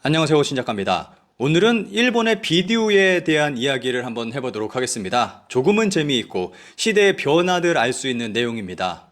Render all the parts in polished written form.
안녕하세요, 신작가입니다. 오늘은 일본의 비디오에 대한 이야기를 한번 해보도록 하겠습니다. 조금은 재미있고 시대의 변화를 알 수 있는 내용입니다.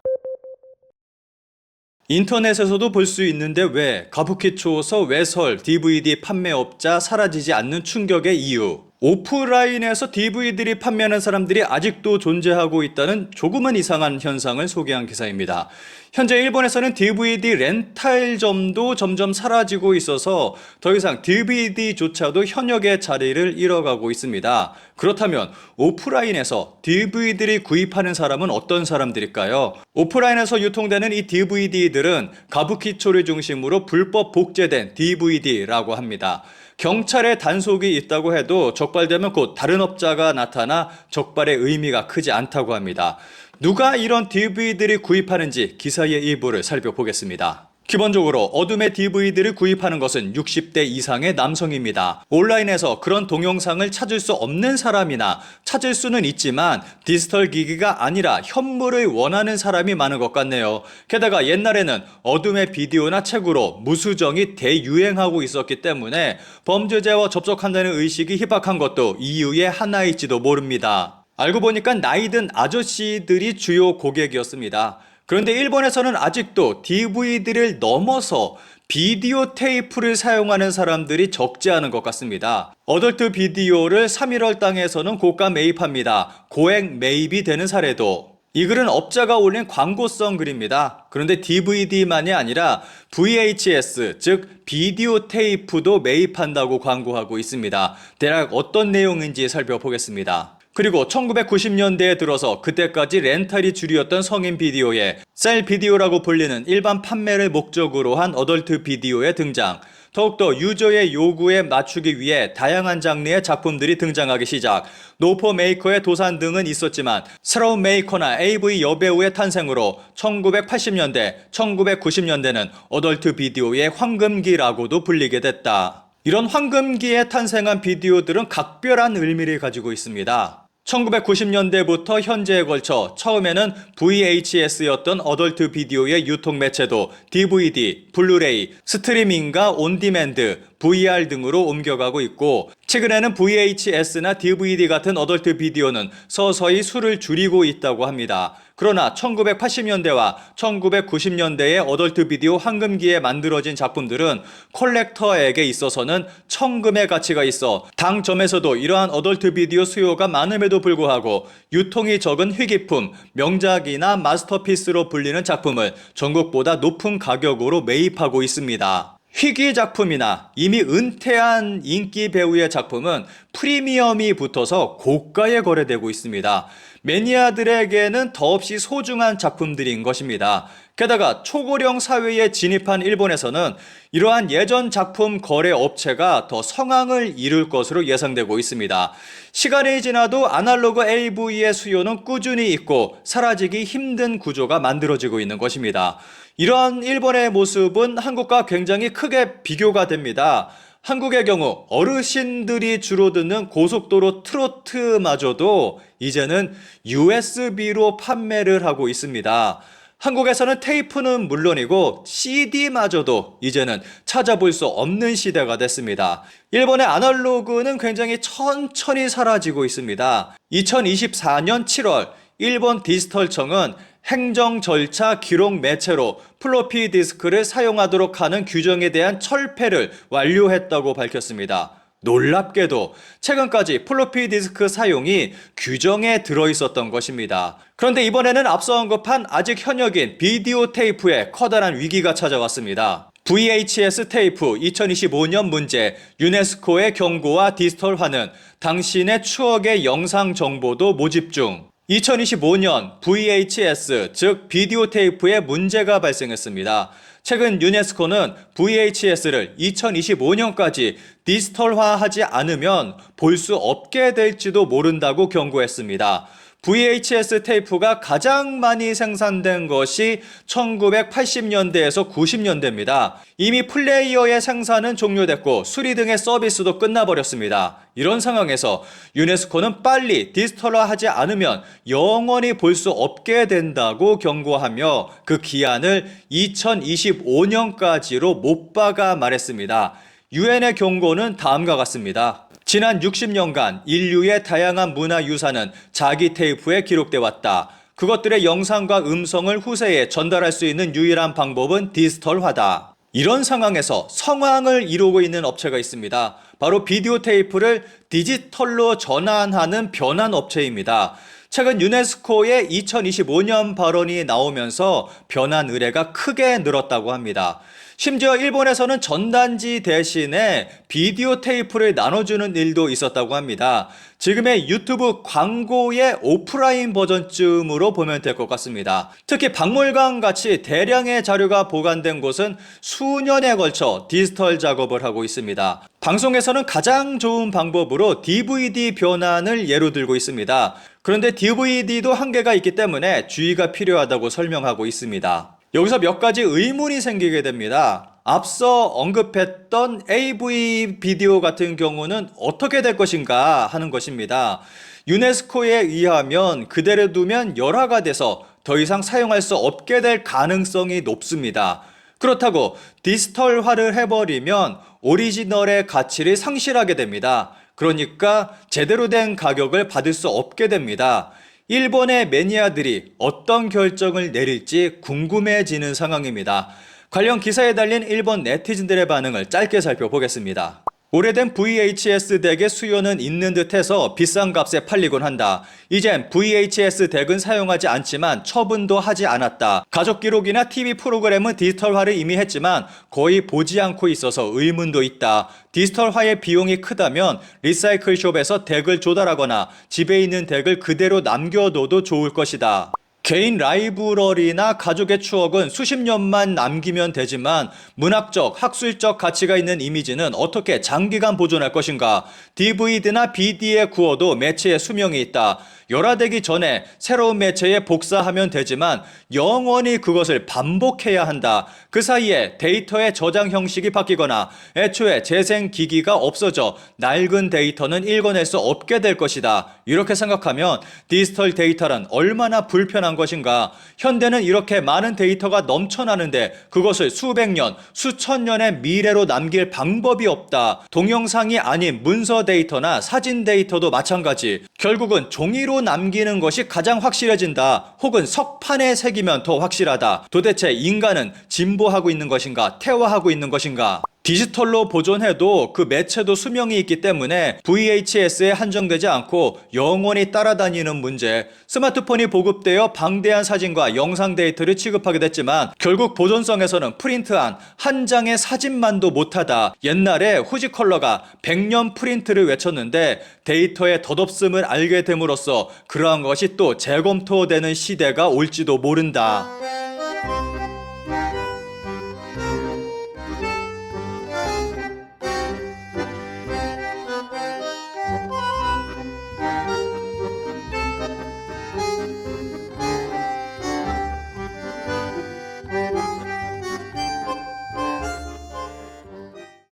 인터넷에서도 볼 수 있는데 왜 가부키초서 외설 DVD 판매업자 사라지지 않는 충격의 이유. 오프라인에서 DVD를 판매하는 사람들이 아직도 존재하고 있다는 조금은 이상한 현상을 소개한 기사입니다. 현재 일본에서는 DVD 렌탈점도 점점 사라지고 있어서 더 이상 DVD조차도 현역의 자리를 잃어가고 있습니다. 그렇다면 오프라인에서 DVD를 구입하는 사람은 어떤 사람들일까요? 오프라인에서 유통되는 이 DVD들은 가부키초를 중심으로 불법 복제된 DVD라고 합니다. 경찰의 단속이 있다고 해도 적발되면 곧 다른 업자가 나타나 적발의 의미가 크지 않다고 합니다. 누가 이런 DVD를 구입하는지 기사의 일부를 살펴보겠습니다. 기본적으로 어둠의 DVD를 구입하는 것은 60대 이상의 남성입니다. 온라인에서 그런 동영상을 찾을 수 없는 사람이나 찾을 수는 있지만 디지털 기기가 아니라 현물을 원하는 사람이 많은 것 같네요. 게다가 옛날에는 어둠의 비디오나 책으로 무수정이 대유행하고 있었기 때문에 범죄자와 접촉한다는 의식이 희박한 것도 이유의 하나일지도 모릅니다. 알고 보니까 나이든 아저씨들이 주요 고객이었습니다. 그런데 일본에서는 아직도 DVD를 넘어서 비디오 테이프를 사용하는 사람들이 적지 않은 것 같습니다. 어덜트 비디오를 3.1월 땅에서는 고가 매입합니다. 고액 매입이 되는 사례도. 이 글은 업자가 올린 광고성 글입니다. 그런데 DVD만이 아니라 VHS, 즉 비디오 테이프도 매입한다고 광고하고 있습니다. 대략 어떤 내용인지 살펴보겠습니다. 그리고 1990년대에 들어서 그때까지 렌탈이 주류였던 성인 비디오에 셀 비디오라고 불리는 일반 판매를 목적으로 한 어덜트 비디오의 등장. 더욱더 유저의 요구에 맞추기 위해 다양한 장르의 작품들이 등장하기 시작. 노포 메이커의 도산 등은 있었지만 새로운 메이커나 AV 여배우의 탄생으로 1980년대, 1990년대는 어덜트 비디오의 황금기라고도 불리게 됐다. 이런 황금기에 탄생한 비디오들은 각별한 의미를 가지고 있습니다. 1990년대부터 현재에 걸쳐 처음에는 VHS였던 어덜트 비디오의 유통 매체도 DVD, 블루레이, 스트리밍과 온디맨드, VR 등으로 옮겨가고 있고 최근에는 VHS나 DVD 같은 어덜트 비디오는 서서히 수를 줄이고 있다고 합니다. 그러나 1980년대와 1990년대의 어덜트 비디오 황금기에 만들어진 작품들은 컬렉터에게 있어서는 천금의 가치가 있어 당점에서도 이러한 어덜트 비디오 수요가 많음에도 불구하고 유통이 적은 희귀품, 명작이나 마스터피스로 불리는 작품을 전국보다 높은 가격으로 매입하고 있습니다. 희귀 작품이나 이미 은퇴한 인기 배우의 작품은 프리미엄이 붙어서 고가에 거래되고 있습니다. 매니아들에게는 더없이 소중한 작품들인 것입니다. 게다가 초고령 사회에 진입한 일본에서는 이러한 예전 작품 거래 업체가 더 성황을 이룰 것으로 예상되고 있습니다. 시간이 지나도 아날로그 AV의 수요는 꾸준히 있고 사라지기 힘든 구조가 만들어지고 있는 것입니다. 이러한 일본의 모습은 한국과 굉장히 크게 비교가 됩니다. 한국의 경우 어르신들이 주로 듣는 고속도로 트로트마저도 이제는 USB로 판매를 하고 있습니다. 한국에서는 테이프는 물론이고 CD마저도 이제는 찾아볼 수 없는 시대가 됐습니다. 일본의 아날로그는 굉장히 천천히 사라지고 있습니다. 2024년 7월 일본 디지털청은 행정 절차 기록 매체로 플로피 디스크를 사용하도록 하는 규정에 대한 철폐를 완료했다고 밝혔습니다. 놀랍게도 최근까지 플로피 디스크 사용이 규정에 들어있었던 것입니다. 그런데 이번에는 앞서 언급한 아직 현역인 비디오 테이프에 커다란 위기가 찾아왔습니다. VHS 테이프 2025년 문제, 유네스코의 경고와 디지털화는 당신의 추억의 영상 정보도 모집 중. 2025년 VHS, 즉 비디오 테이프에 문제가 발생했습니다. 최근 유네스코는 VHS를 2025년까지 디지털화하지 않으면 볼 수 없게 될지도 모른다고 경고했습니다. VHS 테이프가 가장 많이 생산된 것이 1980년대에서 90년대입니다. 이미 플레이어의 생산은 종료됐고 수리 등의 서비스도 끝나버렸습니다. 이런 상황에서 유네스코는 빨리 디지털화하지 않으면 영원히 볼 수 없게 된다고 경고하며 그 기한을 2025년까지로 못 박아 말했습니다. 유엔의 경고는 다음과 같습니다. 지난 60년간 인류의 다양한 문화유산은 자기 테이프에 기록돼 왔다. 그것들의 영상과 음성을 후세에 전달할 수 있는 유일한 방법은 디지털화다. 이런 상황에서 성황을 이루고 있는 업체가 있습니다. 바로 비디오 테이프를 디지털로 전환하는 변환 업체입니다. 최근 유네스코의 2025년 발언이 나오면서 변환 의뢰가 크게 늘었다고 합니다. 심지어 일본에서는 전단지 대신에 비디오 테이프를 나눠주는 일도 있었다고 합니다. 지금의 유튜브 광고의 오프라인 버전쯤으로 보면 될 것 같습니다. 특히 박물관 같이 대량의 자료가 보관된 곳은 수년에 걸쳐 디지털 작업을 하고 있습니다. 방송에서는 가장 좋은 방법으로 DVD 변환을 예로 들고 있습니다. 그런데 DVD도 한계가 있기 때문에 주의가 필요하다고 설명하고 있습니다. 여기서 몇 가지 의문이 생기게 됩니다. 앞서 언급했던 AV 비디오 같은 경우는 어떻게 될 것인가 하는 것입니다. 유네스코에 의하면 그대로 두면 열화가 돼서 더 이상 사용할 수 없게 될 가능성이 높습니다. 그렇다고 디지털화를 해버리면 오리지널의 가치를 상실하게 됩니다. 그러니까 제대로 된 가격을 받을 수 없게 됩니다. 일본의 매니아들이 어떤 결정을 내릴지 궁금해지는 상황입니다. 관련 기사에 달린 일본 네티즌들의 반응을 짧게 살펴보겠습니다. 오래된 VHS 덱의 수요는 있는 듯해서 비싼 값에 팔리곤 한다. 이젠 VHS 덱은 사용하지 않지만 처분도 하지 않았다. 가족 기록이나 TV 프로그램은 디지털화를 이미 했지만 거의 보지 않고 있어서 의문도 있다. 디지털화의 비용이 크다면 리사이클숍에서 덱을 조달하거나 집에 있는 덱을 그대로 남겨둬도 좋을 것이다. 개인 라이브러리나 가족의 추억은 수십 년만 남기면 되지만 문학적, 학술적 가치가 있는 이미지는 어떻게 장기간 보존할 것인가? DVD나 BD에 구워도 매체의 수명이 있다. 열화되기 전에 새로운 매체에 복사하면 되지만 영원히 그것을 반복해야 한다. 그 사이에 데이터의 저장 형식이 바뀌거나 애초에 재생 기기가 없어져 낡은 데이터는 읽어낼 수 없게 될 것이다. 이렇게 생각하면 디지털 데이터란 얼마나 불편한 것인가. 현대는 이렇게 많은 데이터가 넘쳐나는데 그것을 수백 년, 수천 년의 미래로 남길 방법이 없다. 동영상이 아닌 문서 데이터나 사진 데이터도 마찬가지. 결국은 종이로 남기는 것이 가장 확실해진다. 혹은 석판에 새기면 더 확실하다. 도대체 인간은 진보하고 있는 것인가? 퇴화하고 있는 것인가? 디지털로 보존해도 그 매체도 수명이 있기 때문에 VHS에 한정되지 않고 영원히 따라다니는 문제. 스마트폰이 보급되어 방대한 사진과 영상 데이터를 취급하게 됐지만 결국 보존성에서는 프린트한 한 장의 사진만도 못하다. 옛날에 후지컬러가 100년 프린트를 외쳤는데 데이터의 덧없음을 알게 됨으로써 그러한 것이 또 재검토되는 시대가 올지도 모른다.